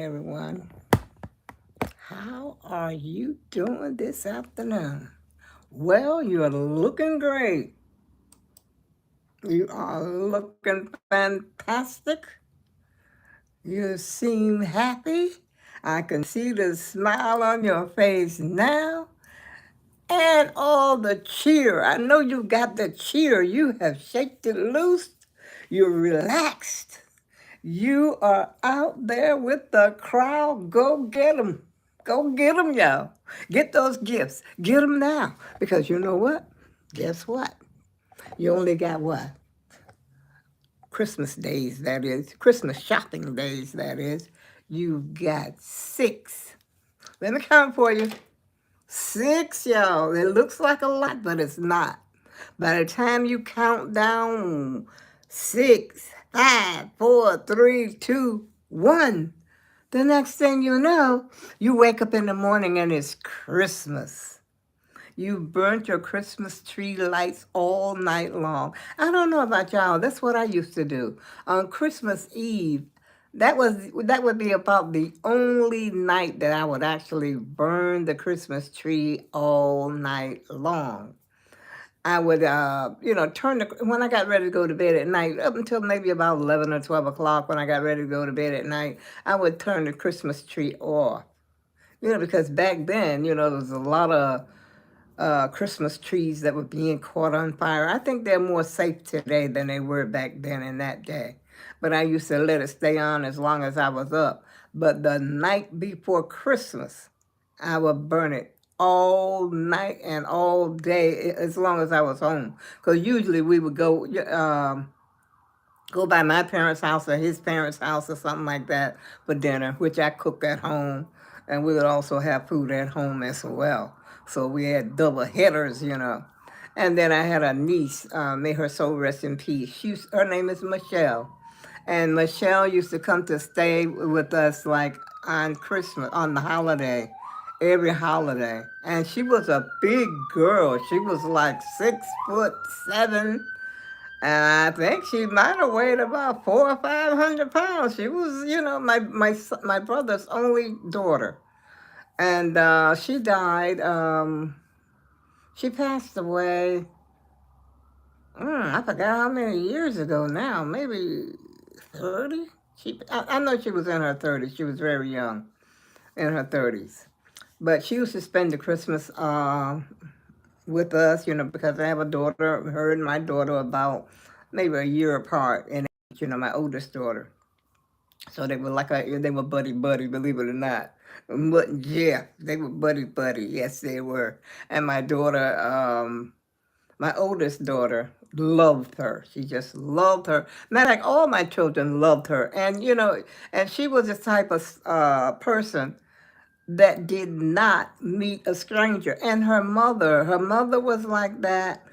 everyone. How are you doing this afternoon? Well, you're looking great. You are looking fantastic. You seem happy. I can see the smile on your face now and all the cheer. I know you got the cheer. You have shaken it loose. You're relaxed. You are out there with the crowd. Go get them. Go get them, y'all. Get those gifts. Get them now. Because you know what? Guess what? You only got what? Christmas days, that is. Christmas shopping days, that is. You've got 6. Let me count for you. 6, y'all. It looks like a lot, but it's not. By the time you count down 6, 5, 4, 3, 2, 1, the next thing you know, you wake up in the morning and it's Christmas. You burnt your Christmas tree lights all night long. I don't know about y'all. That's what I used to do. On Christmas Eve, that would be about the only night that I would actually burn the Christmas tree all night long. I would, when I got ready to go to bed at night, up until maybe about 11 or 12 o'clock when I got ready to go to bed at night, I would turn the Christmas tree off. Because back then, there was a lot of Christmas trees that were being caught on fire. I think they're more safe today than they were back then in that day. But I used to let it stay on as long as I was up. But the night before Christmas, I would burn it all night and all day as long as I was home. Because usually we would go by my parents' house or his parents' house or something like that for dinner, which I cooked at home. And we would also have food at home as well. So we had double headers. And then I had a niece, may her soul rest in peace. Her name is Michelle. And Michelle used to come to stay with us like on Christmas, on the holiday, every holiday. And she was a big girl. She was like 6'7", and I think she might have weighed about 400 or 500 pounds. She was, my brother's only daughter, and she died. She passed away. I forgot how many years ago now. Maybe 30. I know she was in her 30s. She was very young, in her 30s. But she used to spend the Christmas with us, because I have a daughter, her and my daughter about maybe a year apart in age, my oldest daughter. So they were buddy buddy, believe it or not. But yeah, they were buddy buddy. Yes, they were. And my daughter, my oldest daughter, loved her. She just loved her. Matter of fact, all my children loved her. And she was the type of person that did not meet a stranger. And her mother was like that.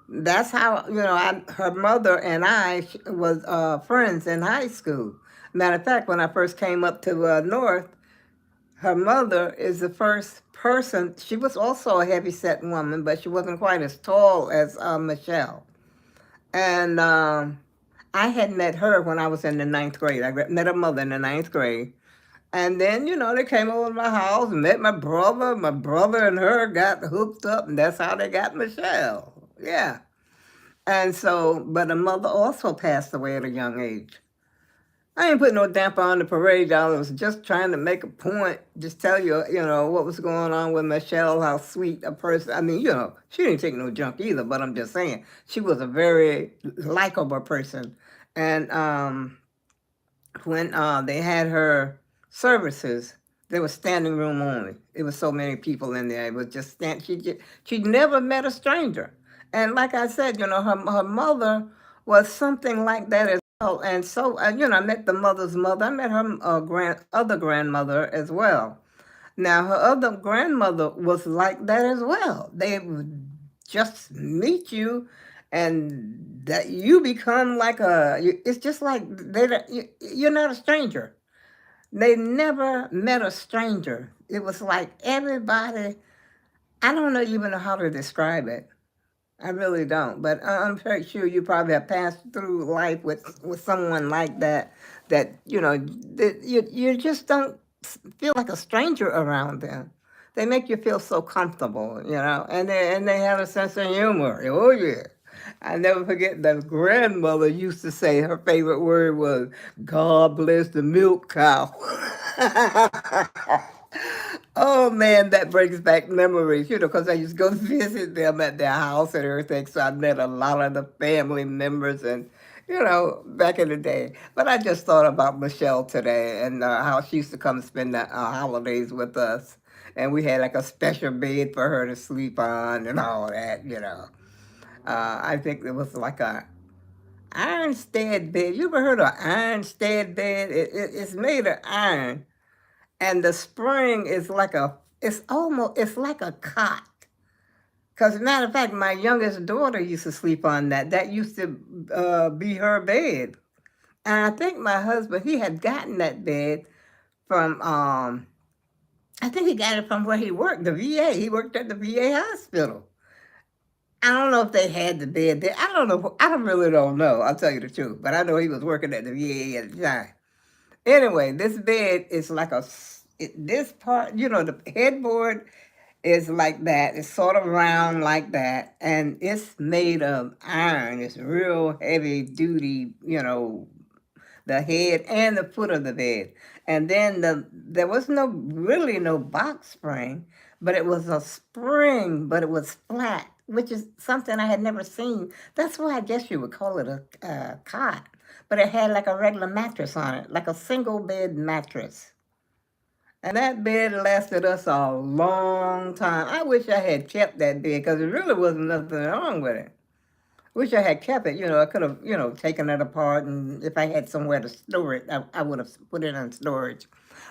That's how, her mother and I was friends in high school. Matter of fact, when I first came up to North, her mother is the first person. She was also a heavy-set woman, but she wasn't quite as tall as Michelle. And I had met her when I was in the ninth grade. I met her mother in the ninth grade. And then, they came over to my house and met my brother. My brother and her got hooked up, and that's how they got Michelle. Yeah. And so, but her mother also passed away at a young age. I ain't putting no damper on the parade, y'all. I was just trying to make a point, just tell you, what was going on with Michelle, how sweet a person. I mean, she didn't take no junk either, but I'm just saying, she was a very likable person. And when they had her services, there was standing room only. It was so many people in there. It was just she never met a stranger. And like I said, her mother was something like that as well. And so, I met the mother's mother. I met her other grandmother as well. Now, her other grandmother was like that as well. They would just meet you, and that you become like it's just like you're not a stranger. They never met a stranger. It was like everybody, I don't know even know how to describe it. I really don't. But I'm pretty sure you probably have passed through life with someone like that. That that you just don't feel like a stranger around them. They make you feel so comfortable, and they have a sense of humor. Oh yeah. I never forget that grandmother used to say her favorite word was "God bless the milk cow." Oh man, that brings back memories, because I used to go visit them at their house and everything. So I met a lot of the family members and, back in the day. But I just thought about Michelle today and how she used to come spend the holidays with us. And we had like a special bed for her to sleep on and all that. I think it was like a ironstead bed. You ever heard of ironstead bed? It's made of iron and the spring is it's like a cot. Because, as a matter of fact, my youngest daughter used to sleep on that. That used to be her bed. And I think my husband, he had gotten that bed from, I think he got it from where he worked, the VA. He worked at the VA hospital. I don't know if they had the bed there. I don't know. I really don't know. I'll tell you the truth. But I know he was working at the VA at the time. Anyway, this bed is like this part, the headboard is like that. It's sort of round like that, and it's made of iron. It's real heavy duty, the head and the foot of the bed. And then there was no box spring, but it was a spring, but it was flat, which is something I had never seen. That's why I guess you would call it a cot. But it had like a regular mattress on it, like a single bed mattress. And that bed lasted us a long time. I wish I had kept that bed because there really wasn't nothing wrong with it. Wish I had kept it. I could have, taken it apart, and if I had somewhere to store it, I would have put it in storage.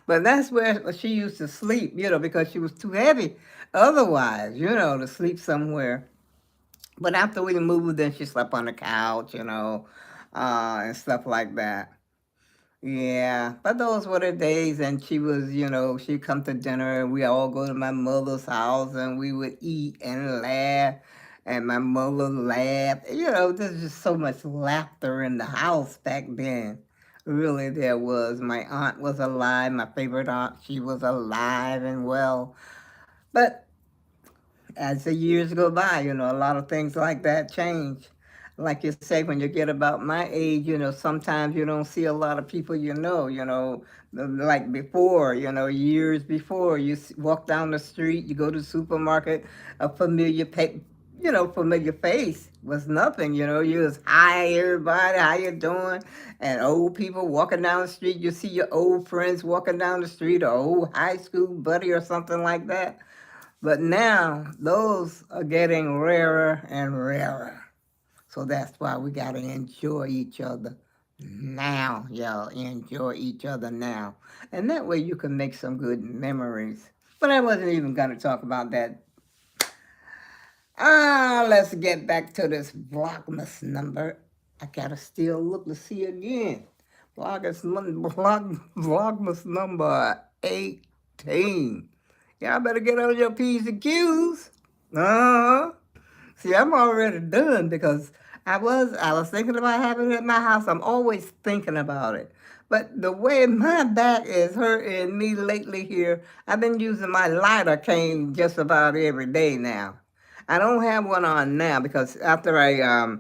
But that's where she used to sleep, because she was too heavy otherwise, to sleep somewhere. But after we moved, then she slept on the couch, and stuff like that. Yeah, but those were the days, and she was, she'd come to dinner, and we all go to my mother's house, and we would eat and laugh, and my mother laughed. There's just so much laughter in the house back then. Really, there was. My aunt was alive, my favorite aunt, she was alive and well. But as the years go by, a lot of things like that change. Like you say, when you get about my age, sometimes you don't see a lot of people like before, years before. You walk down the street, you go to the supermarket, a familiar face was nothing, you was hi everybody, how you doing? And old people walking down the street, you see your old friends walking down the street, or old high school buddy or something like that. But now those are getting rarer and rarer. So that's why we got to enjoy each other now, y'all. Enjoy each other now. And that way you can make some good memories. But I wasn't even going to talk about that. Let's get back to this Vlogmas number. I got to still look to see again. Vlogmas number 18. Y'all better get on your P's and Q's. Uh-huh. See, I'm already done because I was thinking about having it at my house. I'm always thinking about it. But the way my back is hurting me lately here, I've been using my lighter cane just about every day now. I don't have one on now because after I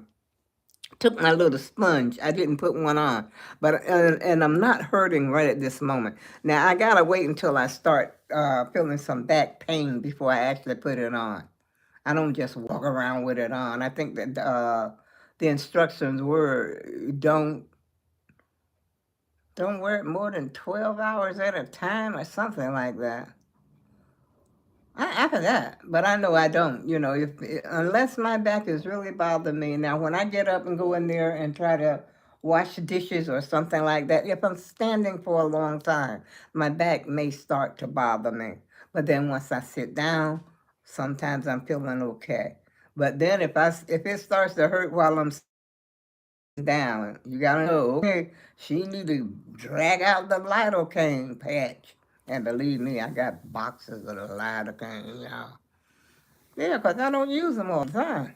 took my little sponge, I didn't put one on. But and I'm not hurting right at this moment. Now I gotta wait until I start feeling some back pain before I actually put it on. I don't just walk around with it on. I think that the instructions were don't wear it more than 12 hours at a time or something like that. I forgot, but I know I don't. If unless my back is really bothering me. Now, when I get up and go in there and try to wash dishes or something like that, if I'm standing for a long time, my back may start to bother me. But then once I sit down, sometimes I'm feeling okay. But then if it starts to hurt while I'm down. You gotta know, okay, she need to drag out the lidocaine patch. And believe me, I got boxes of the lidocaine, y'all. Yeah, 'cause I don't use them all the time.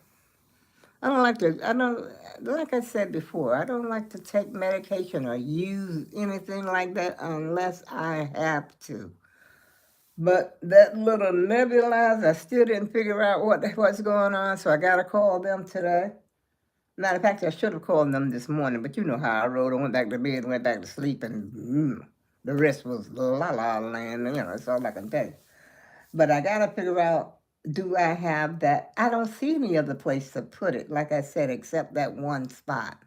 I don't like to, I don't, like I said before, I don't like to take medication or use anything like that unless I have to. But that little nebulizer, I still didn't figure out what's going on, so I got to call them today. Matter of fact, I should have called them this morning, but you know how I rode. I went back to bed, went back to sleep, and the rest was la la land. You know, that's all I can tell you. But I got to figure out, do I have that? I don't see any other place to put it, like I said, except that one spot.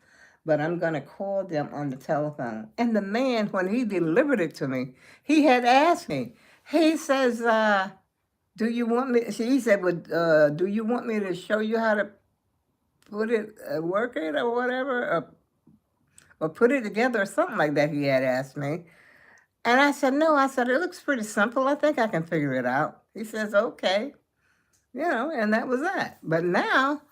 But I'm going to call them on the telephone. And the man, when he delivered it to me, he had asked me, he says, do you want me, he said, do you want me to show you how to put it, work it or whatever, or put it together or something like that, he had asked me. And I said, no, I said, it looks pretty simple. I think I can figure it out. He says, okay. And that was that. But now,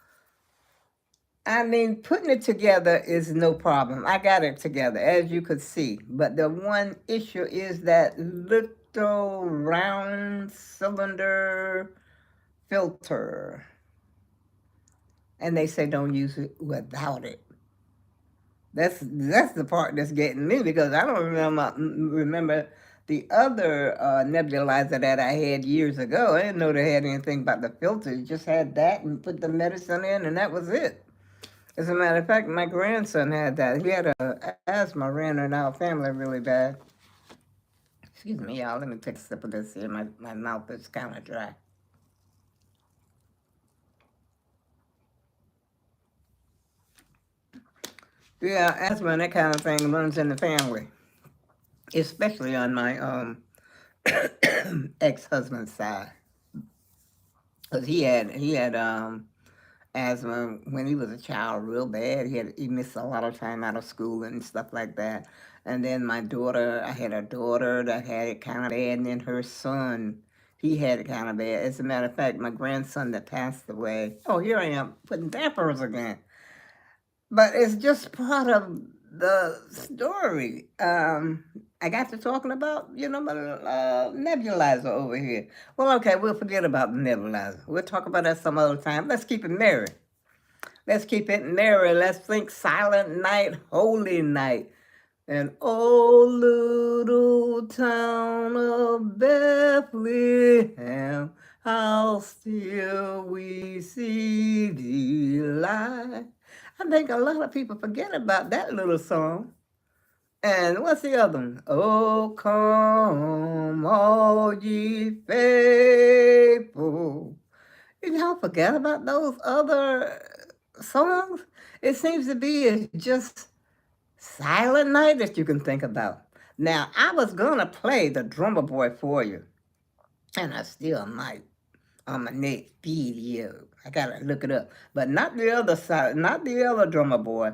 I mean, putting it together is no problem. I got it together, as you could see. But the one issue is that little round cylinder filter. And they say don't use it without it. That's the part that's getting me, because I don't remember the other nebulizer that I had years ago. I didn't know they had anything about the filter. You just had that and put the medicine in, and that was it. As a matter of fact, my grandson had that. He had asthma, ran in our family really bad. Excuse me, y'all. Let me take a sip of this here. My mouth is kind of dry. Yeah, asthma and that kind of thing runs in the family, especially on my ex-husband's side, because he had asthma when he was a child, real bad. He missed a lot of time out of school and stuff like that. And then I had a daughter that had it kind of bad, and then her son, he had it kind of bad. As a matter of fact, my grandson that passed away. Oh, here I am putting dampers again. But it's just part of the story. I got to talking about, my nebulizer over here. Well, okay, we'll forget about the nebulizer. We'll talk about that some other time. Let's keep it merry. Let's keep it merry. Let's think Silent Night, Holy Night. And oh, little town of Bethlehem, how still we see thee lie. I think a lot of people forget about that little song. And what's the other one? Oh, come, all ye faithful. You don't forget about those other songs. It seems to be just Silent Night that you can think about. Now, I was going to play the Drummer Boy for you, and I still might on my next video. I gotta look it up, but not the other side, not the other Drummer Boy,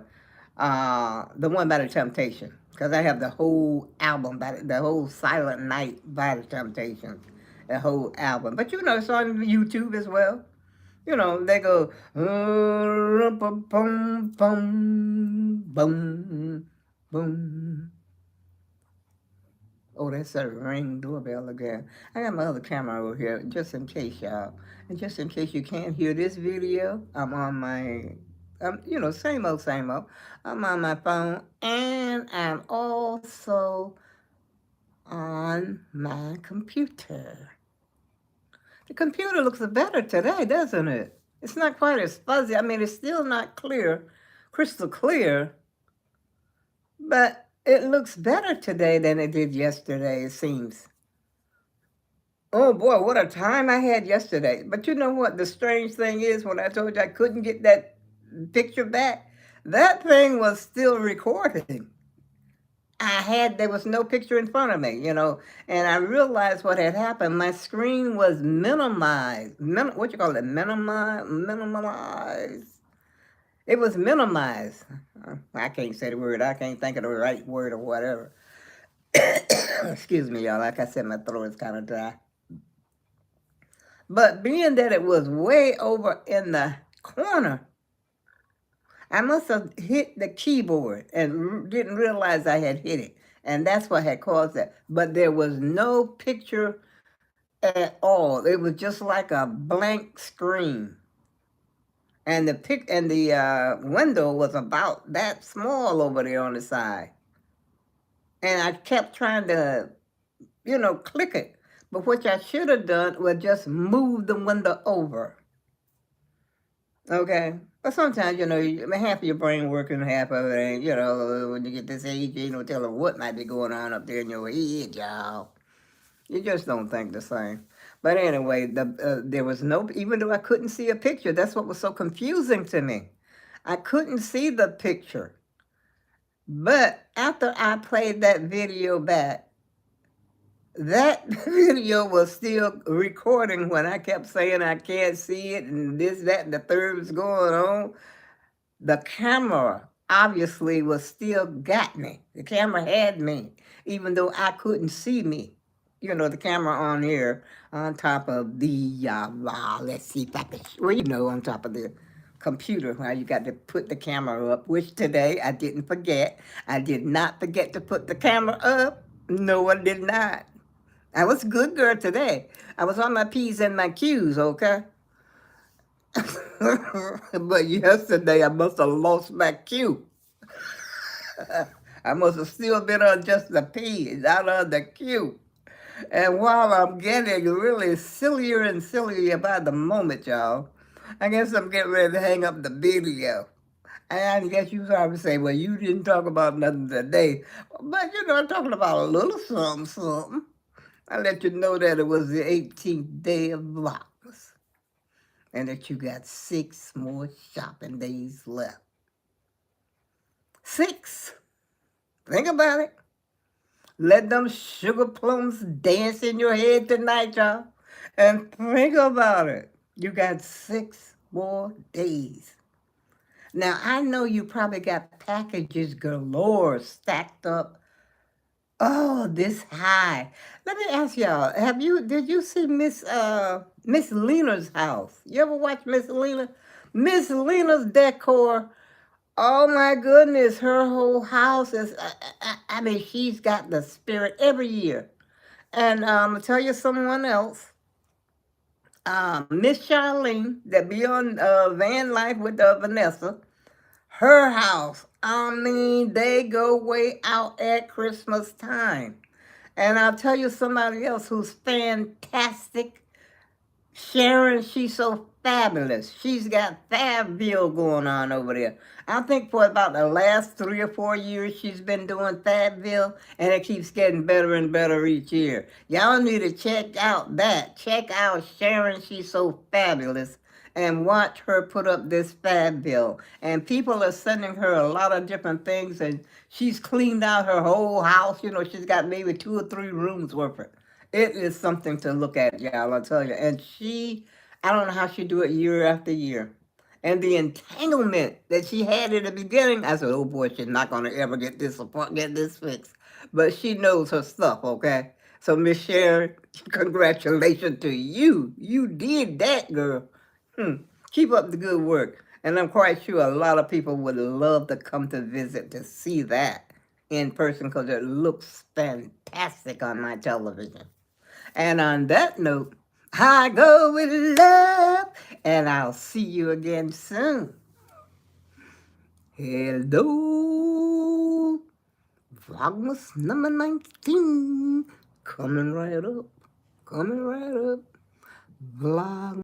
the one by the Temptations, because I have the whole album the whole Silent Night by the Temptations, the whole album. But it's on YouTube as well. They go boom, boom, boom, boom. Oh, that's a ring doorbell again. I got my other camera over here, just in case, y'all. And just in case you can't hear this video, I'm on my, same old, same old. I'm on my phone, and I'm also on my computer. The computer looks better today, doesn't it? It's not quite as fuzzy. I mean, it's still not clear, crystal clear, but it looks better today than it did yesterday, it seems. Oh boy, what a time I had yesterday. But you know what the strange thing is, when I told you I couldn't get that picture back, that thing was still recording. There was no picture in front of me, and I realized what had happened. My screen was minimized. What you call it? Minimalized. It was minimized. I can't say the word. I can't think of the right word or whatever. Excuse me, y'all. Like I said, my throat is kind of dry. But being that it was way over in the corner, I must have hit the keyboard and didn't realize I had hit it. And that's what had caused that. But there was no picture at all. It was just like a blank screen. and the window was about that small over there on the side. And I kept trying to, click it. But what I should have done was just move the window over. Okay. But sometimes, half of your brain working, half of it ain't, when you get this age, you know, telling what might be going on up there in your head, y'all. You just don't think the same. But anyway, there was no, even though I couldn't see a picture, that's what was so confusing to me. I couldn't see the picture. But after I played that video back, that video was still recording when I kept saying I can't see it and this, that, and the third was going on. The camera obviously was still got me. The camera had me, even though I couldn't see me. The camera on here on top of the, let's see if I can, on top of the computer, how you got to put the camera up, which today I didn't forget. I did not forget to put the camera up. No, I did not. I was a good girl today. I was on my P's and my Q's, okay? But yesterday I must have lost my Q. I must have still been on just the P, not on the Q. And while I'm getting really sillier and sillier by the moment, y'all, I guess I'm getting ready to hang up the video. And I guess you probably say, well, you didn't talk about nothing today. But, I'm talking about a little something, something. I let you know that it was the 18th day of Vlogmas and that you got 6 more shopping days left. 6. Think about it. Let them sugar plums dance in your head tonight, y'all. And think about it. You got 6 more days. Now, I know you probably got packages galore stacked up. Oh, this high. Let me ask y'all, did you see Miss Lena's house? You ever watch Miss Lena? Miss Lena's decor. Oh my goodness, her whole house is, I mean, she's got the spirit every year. And I'll tell you someone else, Miss Charlene, that be on Van Life with Vanessa, her house, I mean, they go way out at Christmas time. And I'll tell you somebody else who's fantastic. Sharon, she's so fabulous. She's got Fabville going on over there. I think for about the last 3 or 4 years she's been doing Fabville, and it keeps getting better and better each year. Y'all need to check out that. Check out Sharon, she's so fabulous, and watch her put up this Fabville. And people are sending her a lot of different things, and she's cleaned out her whole house. She's got maybe 2 or 3 rooms worth of it. It is something to look at, y'all, I'll tell you. And I don't know how she do it year after year. And the entanglement that she had in the beginning, I said, oh boy, she's not going to ever get this fixed. But she knows her stuff, okay? So, Miss Sharon, congratulations to you. You did that, girl. Keep up the good work. And I'm quite sure a lot of people would love to come to visit to see that in person because it looks fantastic on my television. And on that note, I go with love, and I'll see you again soon. Hello, Vlogmas number 19, coming right up, Vlog.